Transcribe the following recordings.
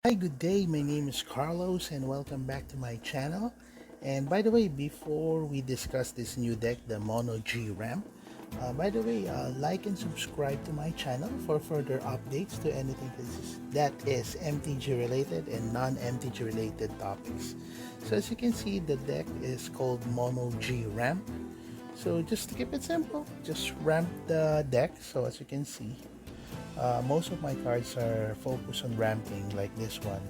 Hi, good day. My name is Carlos and welcome back to my channel. And by the way, before we discuss this new deck, the Mono G ramp, by the way, like and subscribe to my channel for further updates to anything that is MTG related and non-MTG related topics. So as you can see, the deck is called Mono G ramp. So just to keep it simple, just ramp the deck. So as you can see, most of my cards are focused on ramping like this one.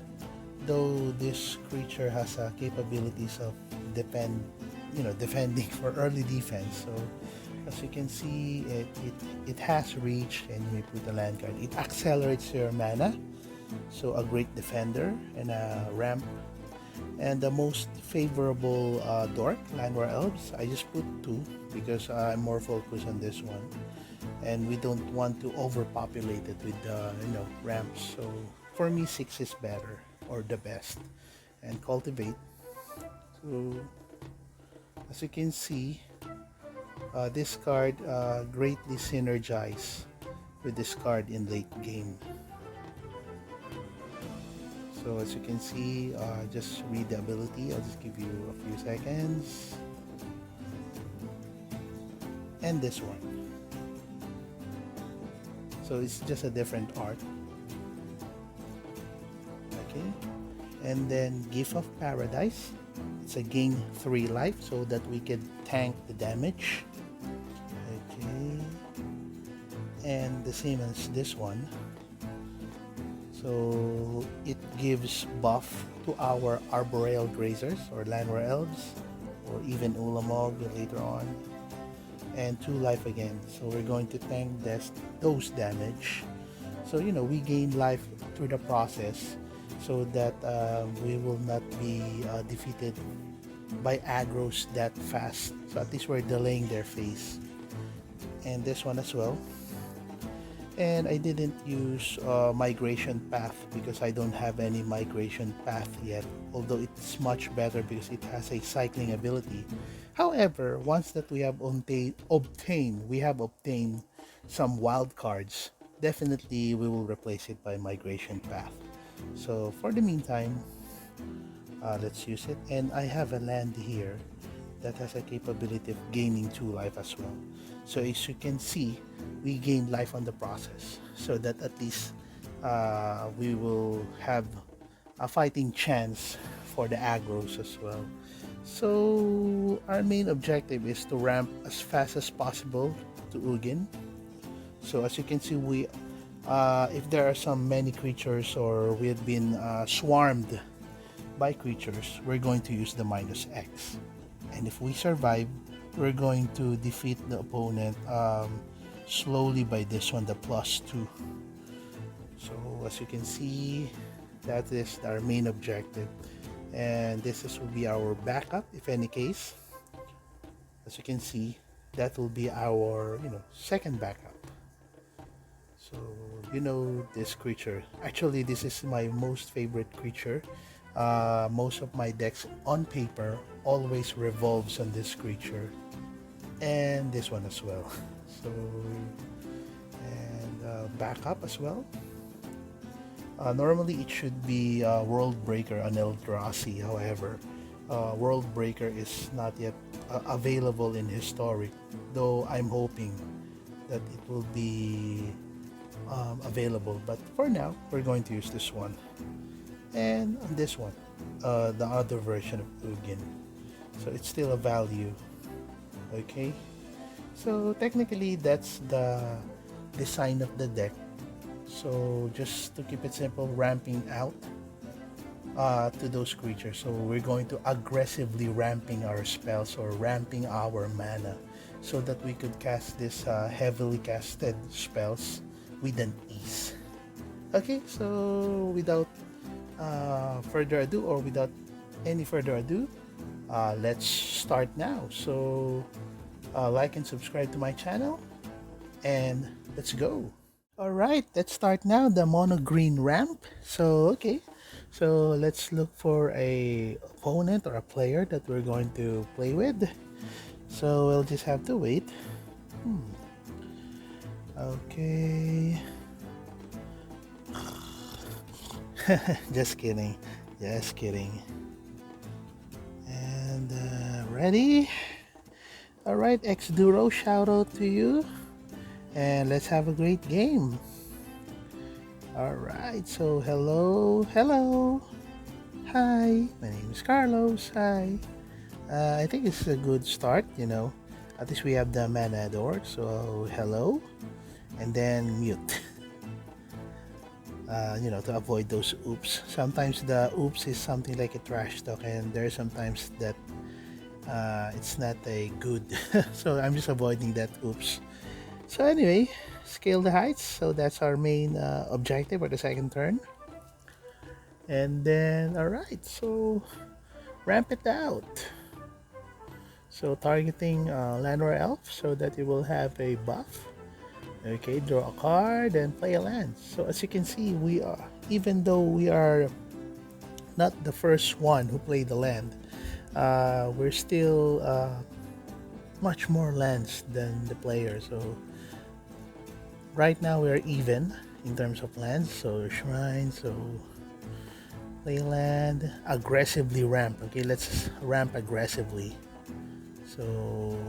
Though this creature has capabilities of defending for early defense. So as you can see, it has reach, and you may put a land card. It accelerates your mana, so a great defender and a ramp. And the most favorable dork, Landwar Elves, I just put two because I'm more focused on this one, and we don't want to overpopulate it with ramps. So for me, six is better or the best. And cultivate. So as you can see, this card greatly synergize with this card in late game. So as you can see, just read the ability. I'll just give you a few seconds. And this one. So it's just a different art. Okay. And then Gift of Paradise. It's a gain 3 life so that we can tank the damage. Okay. And the same as this one. So it gives buff to our Arboreal Grazers or Landwar Elves, or even Ulamog later on, and 2 life again. So we're going to tank those damage. So we gain life through the process, so that we will not be defeated by aggros that fast. So at least we're delaying their phase. And this one as well. And I didn't use migration path because I don't have any migration path yet, although it's much better because it has a cycling ability. However, once that we have obtained some wild cards, definitely we will replace it by migration path. So for the meantime, let's use it. And I have a land here that has a capability of gaining 2 life as well. So as you can see, we gain life on the process, so that at least we will have a fighting chance for the aggros as well. So our main objective is to ramp as fast as possible to Ugin. So as you can see, we if there are some many creatures or we have been swarmed by creatures, we're going to use the -X. And if we survive, we're going to defeat the opponent slowly by this one, the +2. So as you can see, that is our main objective, and will be our backup if any case. As you can see, that will be our second backup. So this creature, actually this is my most favorite creature. Most of my decks on paper always revolves on this creature, and this one as well. So and backup as well. Normally it should be World Breaker on Eldrazi. However, World Breaker is not yet available in Historic, though I'm hoping that it will be available. But for now, we're going to use this one. And on this one, the other version of Ugin. So it's still a value. Okay. So technically, that's the design of the deck. So just to keep it simple, ramping out to those creatures. So we're going to aggressively ramping our spells or ramping our mana, so that we could cast this heavily casted spells with an ease. Okay, so without further ado, or without any further ado, let's start now. So like and subscribe to my channel, and let's go. All right, let's start now the mono green ramp. So okay, so let's look for a opponent or a player that we're going to play with. So we'll just have to wait. Okay. Just kidding. Just kidding. And ready? Alright, X Duro, shout out to you. And let's have a great game. Alright, so hello, hello. Hi, my name is Carlos. Hi. I think it's a good start, you know. At least we have the mana door. So hello, and then mute. You know, to avoid those oops. Sometimes the oops is something like a trash talk, and there's sometimes that it's not a good. So I'm just avoiding that oops. So anyway, scale the heights. So that's our main objective for the second turn. And then, all right. So ramp it out. So targeting land or elf so that it will have a buff. Okay, draw a card and play a land. So as you can see, we are, even though we are not the first one who played the land, we're still much more lands than the player. So right now we're even in terms of lands. So shrine, so play land, aggressively ramp. Okay, let's ramp aggressively. So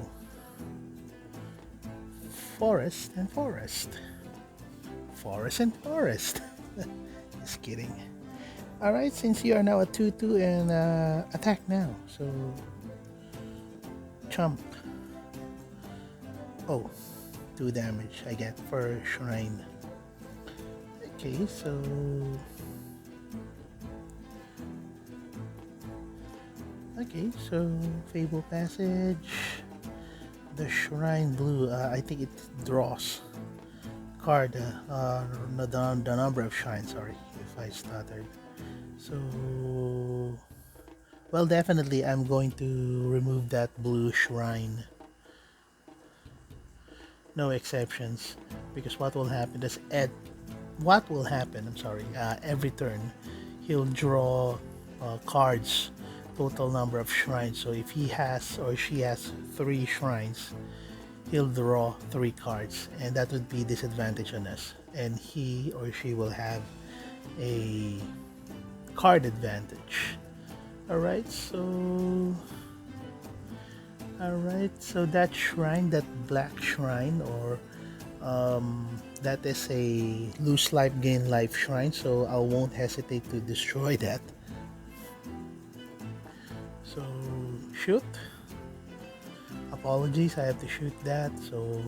forest and forest. Forest and forest. Just kidding. Alright, since you are now a 2-2 and attack now. So chump. Oh, 2 damage I get for shrine. Okay, so Fable Passage. The Shrine Blue, I think it draws card, the number of shrines, sorry if I stuttered. So, well, definitely I'm going to remove that blue shrine. No exceptions, because what will happen is every turn he'll draw cards, total number of shrines. So if he has or she has 3 shrines, he'll draw 3 cards, and that would be disadvantage on us, and he or she will have a card advantage. Alright, so that shrine, that black shrine, or that is a lose life gain life shrine, so I won't hesitate to destroy that. So shoot. Apologies, I have to shoot that. So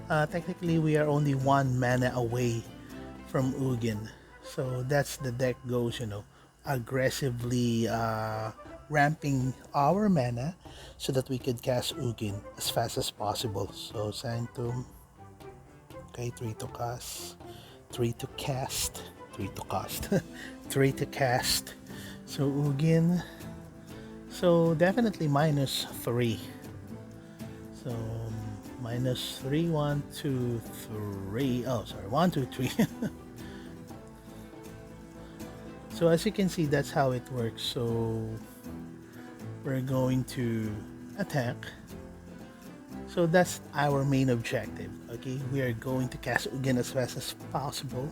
technically we are only 1 mana away from Ugin, so that's the deck goes, you know, aggressively ramping our mana so that we could cast Ugin as fast as possible. So Sanctum, okay, 3 to cast, 3 to cast, 3 to cast, 3 to cast. So Ugin, so definitely -3. So -3, 1, 2, 3. Oh, sorry, 1, 2, 3. So as you can see, that's how it works. So we're going to attack. So that's our main objective. Okay, we are going to cast Ugin as fast as possible.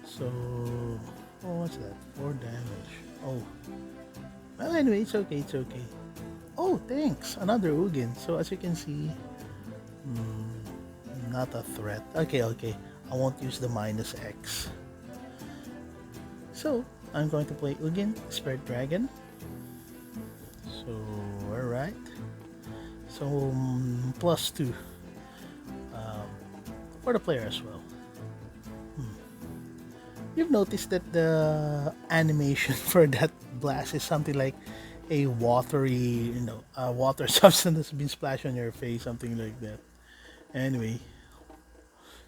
So, oh, what's that? 4 damage. Oh, well, anyway, it's okay. It's okay. Oh, thanks. Another Ugin. So as you can see, not a threat. Okay. I won't use the -X. So I'm going to play Ugin, Spirit Dragon. So alright. So +2 for the player as well. You've noticed that the animation for that blast is something like a watery, a water substance that's been splashed on your face, something like that. Anyway,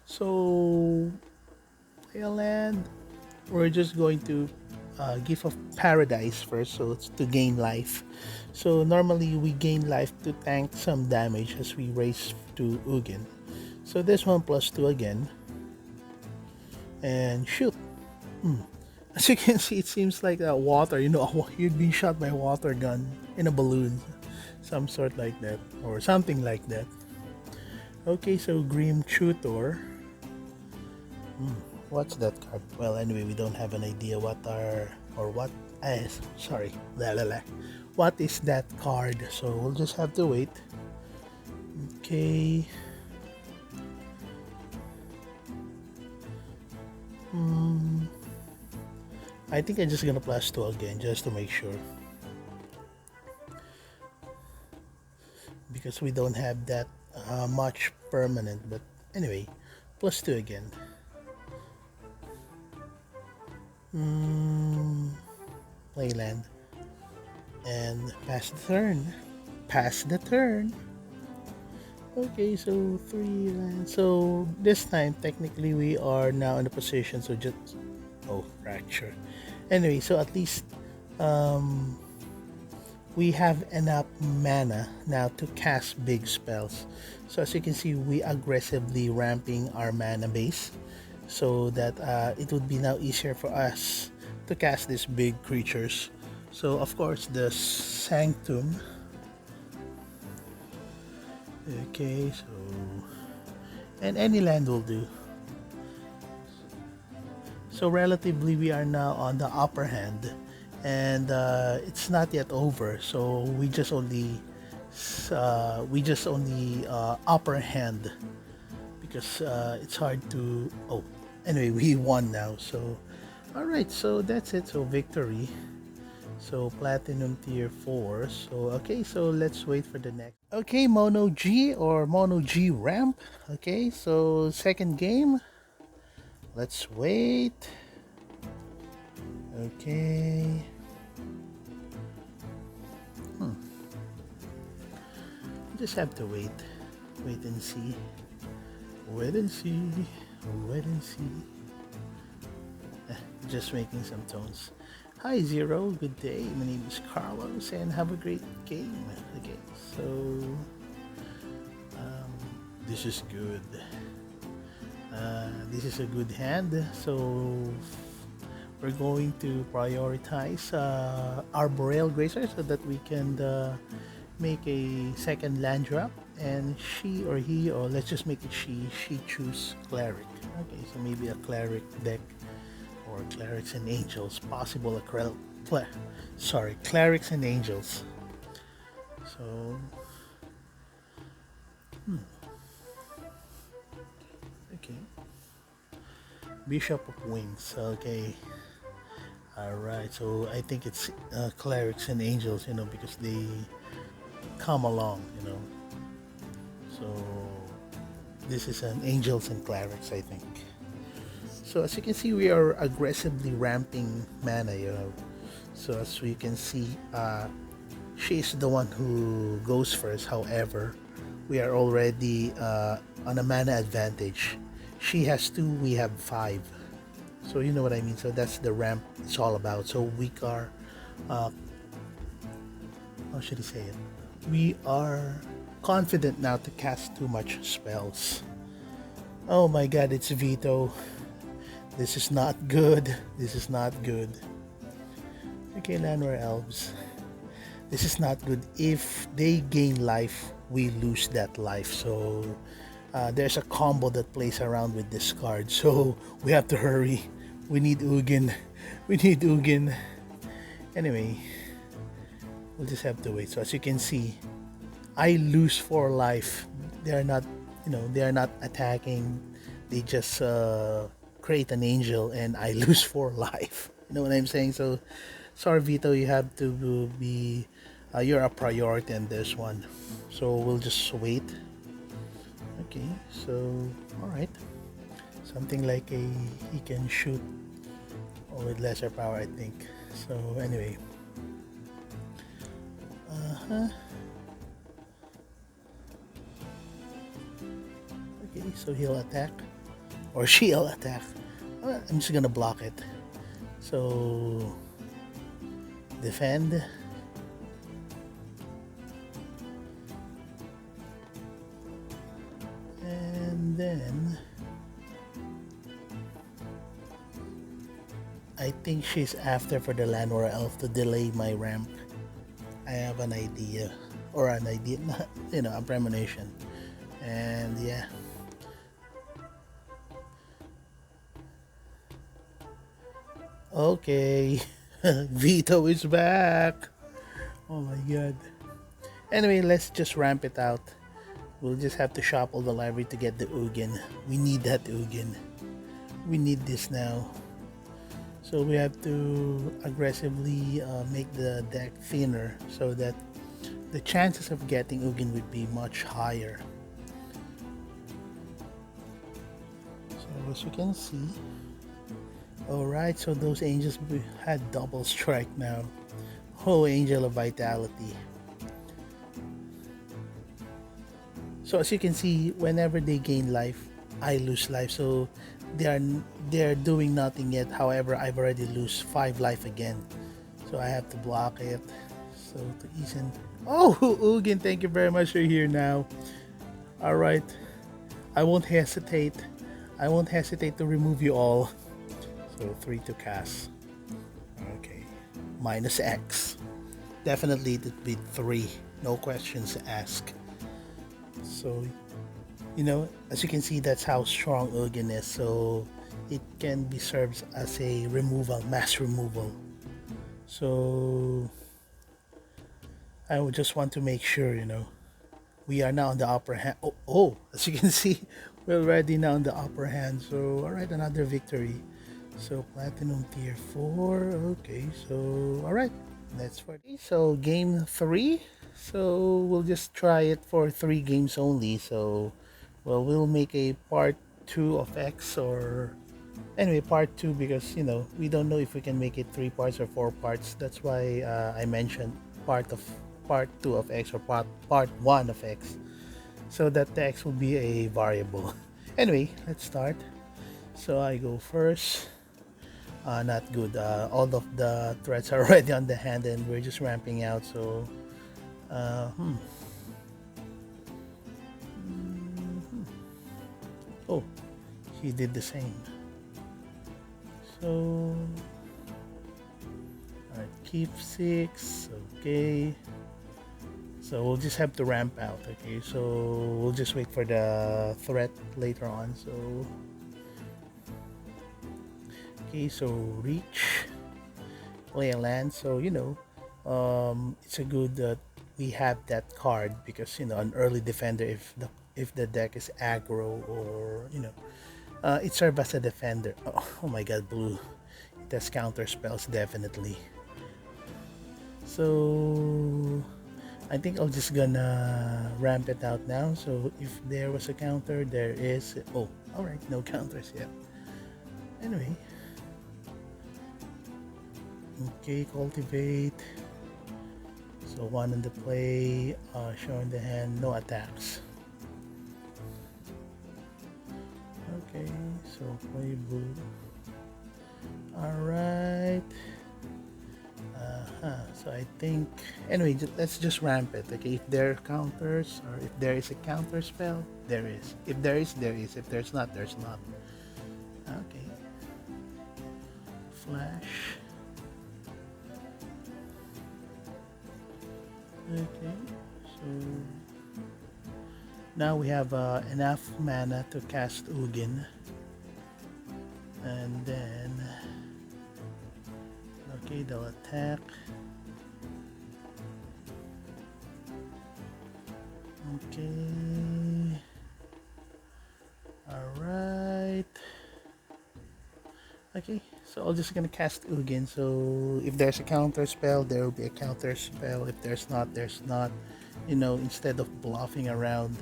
so play a land. We're just going to give of paradise first, so it's to gain life. So normally we gain life to tank some damage as we race to Ugin. So this one +2 again, and shoot. As you can see, it seems like water. You'd been shot by a water gun in a balloon, some sort like that, or something like that. Okay, so Grim Tutor. What's that card? Well, anyway, we don't have an idea what are or what sorry, what is that card? So we'll just have to wait. Okay. I think I'm just gonna plus 2 again just to make sure, because we don't have that much permanent. But anyway, plus 2 again. Play land and pass the turn. Pass the turn. Okay, so 3 lands. So this time, technically, we are now in a position. So just fracture. Anyway, so at least we have enough mana now to cast big spells. So as you can see, we aggressively ramping our mana base so that it would be now easier for us to cast these big creatures. So of course the Sanctum. Okay, so and any land will do. So relatively we are now on the upper hand, and it's not yet over. So we just only upper hand, because it's hard to. Oh, anyway, we won now. So all right, so that's it. So victory. So platinum tier 4. So okay, so let's wait for the next. Okay, Mono G or Mono G ramp. Okay, so second game. Let's wait. Okay. Just have to wait. Wait and see. Wait and see. Wait and see. Just making some tones. Hi Zero, good day. My name is Carlos and have a great game. Okay, so this is good. This is a good hand. So we're going to prioritize Arboreal Gracer so that we can make a second land drop, and she or he, or let's just make it she choose Cleric. Okay, so maybe a Cleric deck, or Clerics and Angels, possible Clerics and Angels. So okay, Bishop of Wings. Okay, all right, so I think it's Clerics and Angels, because they come along, so this is an Angels and Clerics, I think. So as you can see, we are aggressively ramping mana, so as we can see, she's the one who goes first. However, we are already on a mana advantage. She has 2, we have 5, so you know what I mean. So that's the ramp it's all about. So we are how should I say it, we are confident now to cast too much spells. Oh my god, it's Vito. This is not good. This is not good. Okay, Llanowar Elves. This is not good. If they gain life, we lose that life. So there's a combo that plays around with this card. So we have to hurry. We need Ugin. We need Ugin. Anyway, we'll just have to wait. So as you can see, I lose 4 life. They are not, they are not attacking. They just create an angel, and I lose 4 life. You know what I'm saying? So sorry Vito, you have to be you're a priority in this one. So we'll just wait. Okay, so all right, something like he can shoot with lesser power, I think. So anyway, okay, so he'll attack, or she'll attack. I'm just gonna block it. So defend. And then I think she's after for the Llanowar Elf to delay my ramp. I have an idea, or an idea, a premonition. And yeah, Okay. Vito is back. Oh my god. Anyway, let's just ramp it out. We'll just have to shuffle the library to get the Ugin. We need that Ugin. We need this now. So we have to aggressively make the deck thinner so that the chances of getting Ugin would be much higher. So as you can see, alright, so those angels had double strike now. Oh, Angel of Vitality. So as you can see, whenever they gain life, I lose life. So they are they're doing nothing yet. However, I've already lose 5 life again. So I have to block it. So to ease in. Oh, Ugin, thank you very much. You're here now. All right. I won't hesitate. I won't hesitate to remove you all. So 3 to cast. Okay. Minus X. Definitely it would be 3. No questions asked. So, as you can see, that's how strong Ugin is. So it can be served as a removal, mass removal. So I would just want to make sure, we are now on the upper hand. Oh, as you can see, we're already now on the upper hand. So, all right, another victory. So Platinum Tier 4. Okay, so, all right, that's for so game 3. So we'll just try it for 3 games only. So, well, we'll make a part 2 of X, or anyway, part 2, because we don't know if we can make it 3 parts or 4 parts. That's why I mentioned part 2 of X, or part 1 of X, so that the X will be a variable. Anyway, let's start. So I go first. Not good. All of the threats are already on the hand, and we're just ramping out. So uh, hmm. Oh, he did the same. So alright, keep 6. Okay, so we'll just have to ramp out. Okay, so we'll just wait for the threat later on. So okay, so reach, play a land. So it's a good that we have that card, because an early defender, if the deck is aggro, or it serves as a defender. Oh my god, blue, it has counter spells definitely. So I think I'm just gonna ramp it out now. So if there was a counter, there is. Oh, all right, no counters yet. Anyway, okay, cultivate. So 1 in the play, showing the hand, no attacks. Okay, so play blue. Alright. So I think, anyway, let's just ramp it. Okay, if there are counters, or if there is a counter spell, there is. If there is, there is. If there's not, there's not. Okay. Flash. Okay, so now we have enough mana to cast Ugin, and then okay, they'll attack. Okay, all right. Okay, so I'm just gonna cast Ugin. So if there's a counter spell, there will be a counter spell. If there's not, there's not. Instead of bluffing around,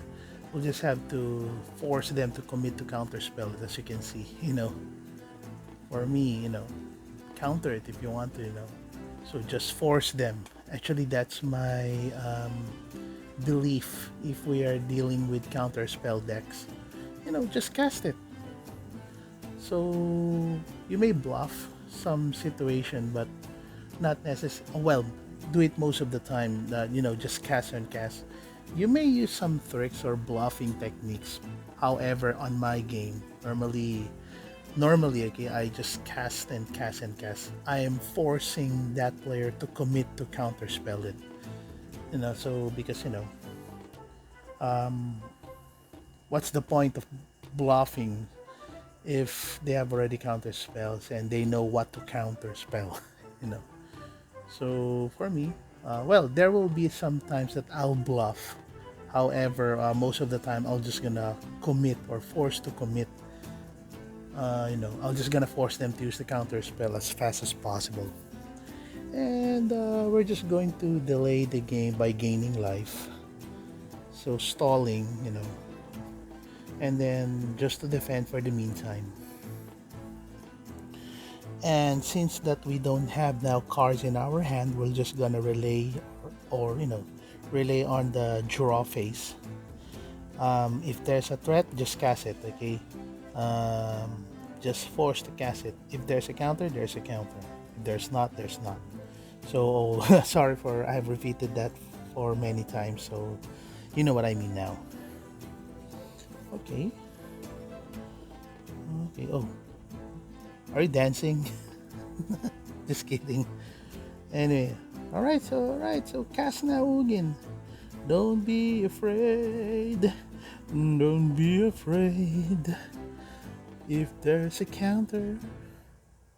we'll just have to force them to commit to counter spell. As you can see, for me, counter it if you want to, So just force them. Actually, that's my belief. If we are dealing with counter spell decks, just cast it. So you may bluff some situation, but not necessarily. Well, do it most of the time. Just cast and cast. You may use some tricks or bluffing techniques. However, on my game, normally, okay, I just cast and cast and cast. I am forcing that player to commit to counterspell it. So because what's the point of bluffing if they have already counter spells and they know what to counter spell, you know. So for me, well, there will be some times that I'll bluff. However, most of the time I'll just gonna commit or force to commit. I'll just gonna force them to use the counter spell as fast as possible. And we're just going to delay the game by gaining life. So stalling, and then just to defend for the meantime. And since that we don't have now cards in our hand, we're just gonna relay or relay on the draw phase. If there's a threat, just cast it, okay? Just force to cast it. If there's a counter, there's a counter. If there's not, there's not. So sorry for I've repeated that for many times, so you know what I mean now. Okay. Okay. Oh, are you dancing? Just kidding. Anyway, all right. So cast now, Ugin. Don't be afraid. Don't be afraid. If there's a counter,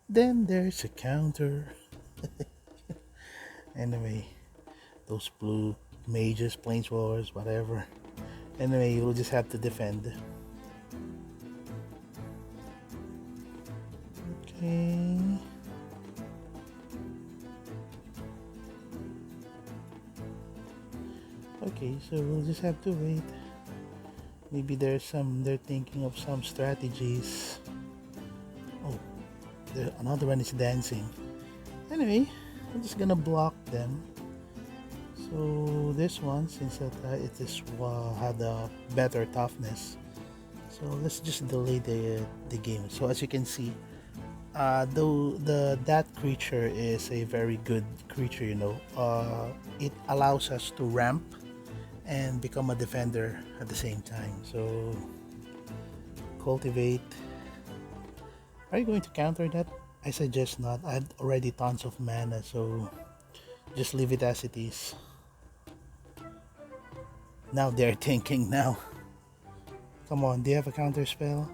then there's a counter. Anyway, those blue mages, planeswalkers, whatever. Anyway, you'll just have to defend. Okay. Okay, so we'll just have to wait. Maybe they're thinking of some strategies. Oh, another one is dancing. Anyway, I'm just gonna block them. So this one, since it had a better toughness, so let's just delay the game. So as you can see, though that creature is a very good creature, it allows us to ramp and become a defender at the same time. So cultivate. Are you going to counter that? I suggest not. I had already tons of mana, so just leave it as it is. Now they're thinking now. Come on, do you have a counter spell?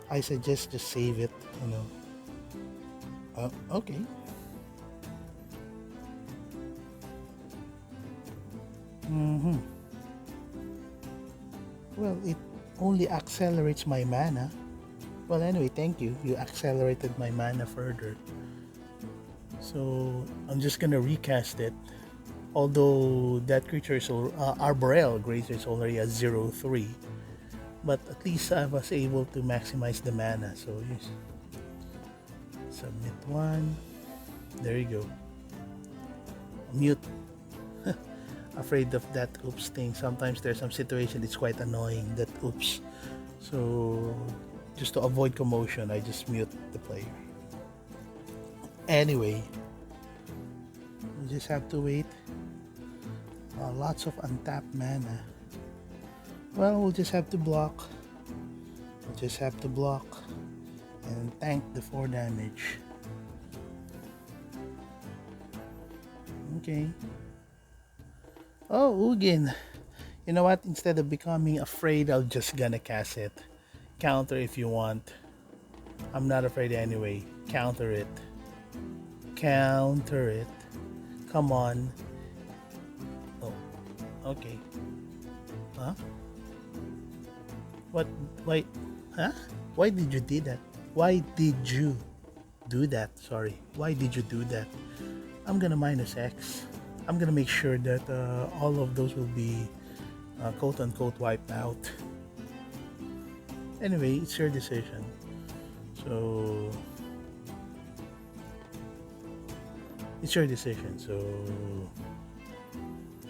I suggest just save it, Okay. Mm-hmm. Well, it only accelerates my mana. Well, anyway, thank you. You accelerated my mana further. So I'm just gonna recast it. Although that creature is Arboreal Grazer is already a 0/3, but at least I was able to maximize the mana. So yes. Submit one. There you go. Mute. Afraid of that oops thing. Sometimes there's some situation it's quite annoying that oops. So just to avoid commotion, I just mute the player. Anyway, you just have to wait. Lots of untapped mana. Well, we'll just have to block. We'll just have to block and tank the 4 damage. Okay. Oh, Ugin. You know what? Instead of becoming afraid, I'll just gonna cast it. Counter if you want. I'm not afraid anyway. Counter it. Counter it. Come on. Oh, okay. Huh? What? Wait. Huh? Why did you do that? Why did you do that? Sorry. Why did you do that? I'm gonna minus X. I'm gonna make sure that all of those will be quote unquote wiped out. Anyway, it's your decision. So it's your decision. So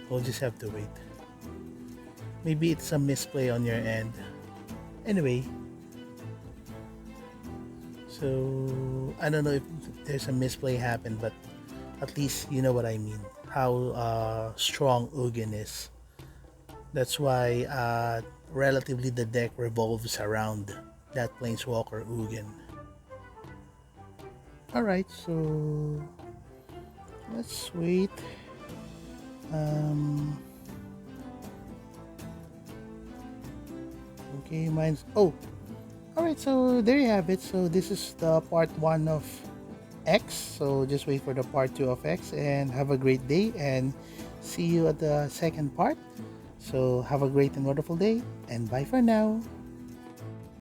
we'll just have to wait. Maybe it's a misplay on your end. Anyway, so I don't know if there's a misplay happened, but at least you know what I mean. How strong Ugin is. That's why relatively the deck revolves around that Planeswalker Ugin. Alright, so let's wait. Okay, mine's... Oh! Alright, so there you have it. So this is the part 1 of X. So just wait for the part 2 of X and have a great day and see you at the second part. So have a great and wonderful day and bye for now.